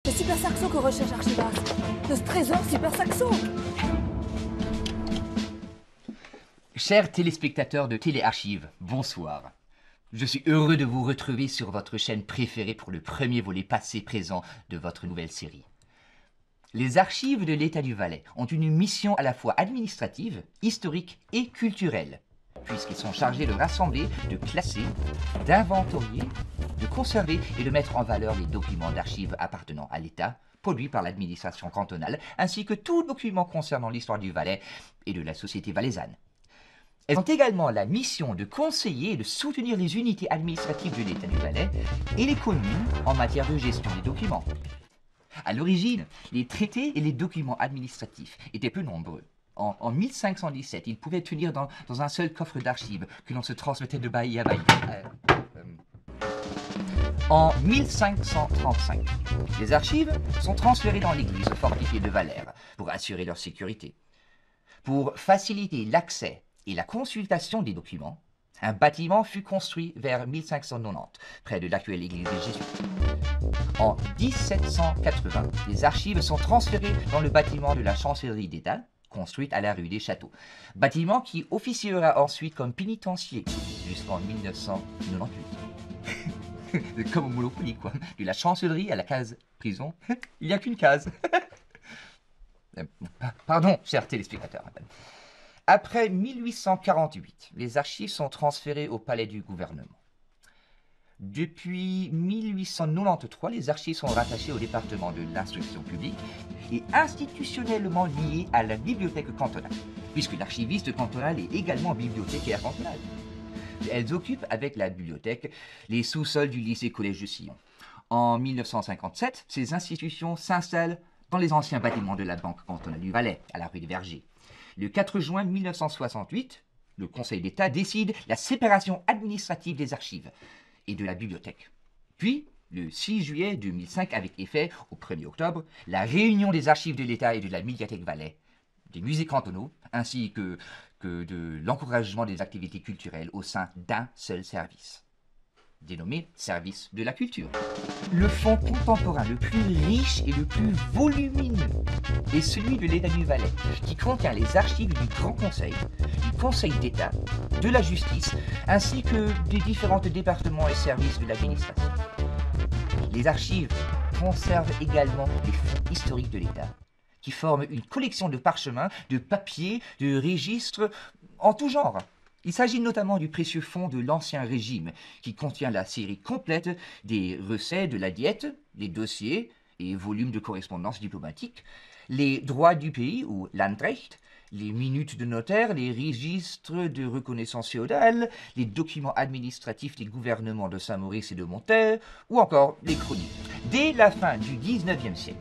C'est Super Saxo que recherche Archibas. Le trésor Super Saxo. Chers téléspectateurs de Téléarchives, bonsoir. Je suis heureux de vous retrouver sur votre chaîne préférée pour le premier volet passé-présent de votre nouvelle série. Les archives de l'État du Valais ont une mission à la fois administrative, historique et culturelle, puisqu'ils sont chargés de rassembler, de classer, d'inventorier, de conserver et de mettre en valeur les documents d'archives appartenant à l'État, produits par l'administration cantonale, ainsi que tout document concernant l'histoire du Valais et de la société valaisanne. Elles ont également la mission de conseiller et de soutenir les unités administratives de l'État du Valais et les communes en matière de gestion des documents. À l'origine, les traités et les documents administratifs étaient peu nombreux. En 1517, ils pouvaient tenir dans un seul coffre d'archives que l'on se transmettait de bailli à bailli. En 1535, les archives sont transférées dans l'église fortifiée de Valère pour assurer leur sécurité. Pour faciliter l'accès et la consultation des documents, un bâtiment fut construit vers 1590, près de l'actuelle église des Jésuites. En 1780, les archives sont transférées dans le bâtiment de la chancellerie d'État, construite à la rue des Châteaux. Bâtiment qui officiera ensuite comme pénitencier jusqu'en 1998. Comme au Monopoly, quoi. De la chancellerie à la case prison, il n'y a qu'une case. Pardon, chers téléspectateurs. Après 1848, les archives sont transférées au palais du gouvernement. Depuis 1893, les archives sont rattachées au département de l'instruction publique et institutionnellement liées à la bibliothèque cantonale, puisque l'archiviste cantonal est également bibliothécaire cantonal. Elles occupent avec la bibliothèque les sous-sols du lycée-collège de Sillon. En 1957, ces institutions s'installent dans les anciens bâtiments de la Banque cantonale du Valais, à la rue des Vergers. Le 4 juin 1968, le Conseil d'État décide la séparation administrative des archives et de la bibliothèque. Puis, le 6 juillet 2005, avec effet au 1er octobre, la réunion des archives de l'État et de la médiathèque Valais, des musées cantonaux, ainsi que de l'encouragement des activités culturelles au sein d'un seul service, dénommé Service de la culture. Le fonds contemporain le plus riche et le plus volumineux est celui de l'État du Valais, qui contient les archives du Grand Conseil, du Conseil d'État, de la justice, ainsi que des différents départements et services de l'administration. Les archives conservent également les fonds historiques de l'État, qui forment une collection de parchemins, de papiers, de registres en tout genre. Il s'agit notamment du précieux fonds de l'Ancien Régime, qui contient la série complète des recettes de la diète, les dossiers et volumes de correspondance diplomatique, les droits du pays ou Landrecht, les minutes de notaire, les registres de reconnaissance féodale, les documents administratifs des gouvernements de Saint-Maurice et de Monterre, ou encore les chroniques. Dès la fin du XIXe siècle,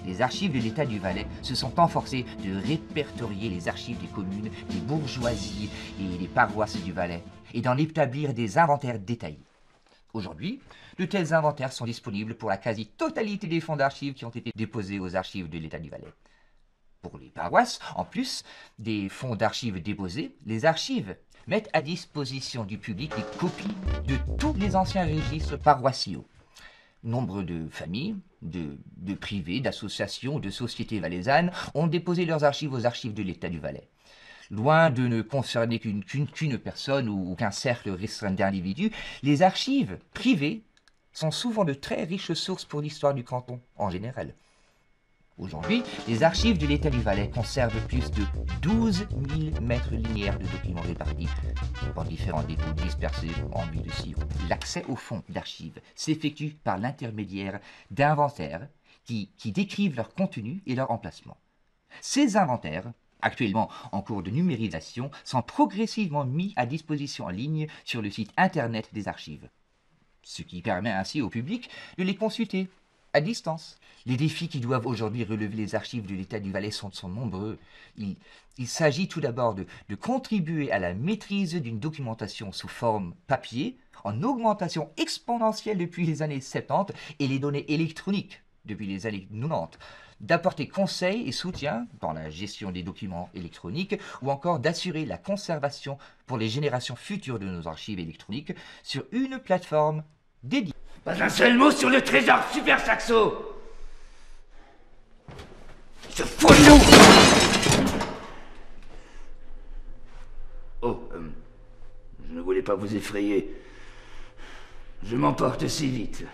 les archives de l'État du Valais se sont efforcées de répertorier les archives des communes, des bourgeoisies et des paroisses du Valais, et d'en établir des inventaires détaillés. Aujourd'hui, de tels inventaires sont disponibles pour la quasi-totalité des fonds d'archives qui ont été déposés aux archives de l'État du Valais. Pour les paroisses, en plus des fonds d'archives déposés, les archives mettent à disposition du public des copies de tous les anciens registres paroissiaux. Nombre de familles, de privés, d'associations, de sociétés valaisannes ont déposé leurs archives aux archives de l'État du Valais. Loin de ne concerner qu'une personne ou qu'un cercle restreint d'individus, les archives privées sont souvent de très riches sources pour l'histoire du canton en général. Aujourd'hui, les archives de l'État du Valais conservent plus de 12 000 mètres linéaires de documents répartis dans différents dépôts dispersés en ville de Sillon. L'accès aux fonds d'archives s'effectue par l'intermédiaire d'inventaires qui décrivent leur contenu et leur emplacement. Ces inventaires, actuellement en cours de numérisation, sont progressivement mis à disposition en ligne sur le site internet des archives, ce qui permet ainsi au public de les consulter à distance. Les défis qui doivent aujourd'hui relever les archives de l'État du Valais sont nombreux. Il s'agit tout d'abord de contribuer à la maîtrise d'une documentation sous forme papier, en augmentation exponentielle depuis les années 70 et les données électroniques depuis les années 90, d'apporter conseil et soutien dans la gestion des documents électroniques ou encore d'assurer la conservation pour les générations futures de nos archives électroniques sur une plateforme dédiée. Pas un seul mot sur le trésor Super Saxo! Folio! Oh, je ne voulais pas vous effrayer. Je m'emporte si vite.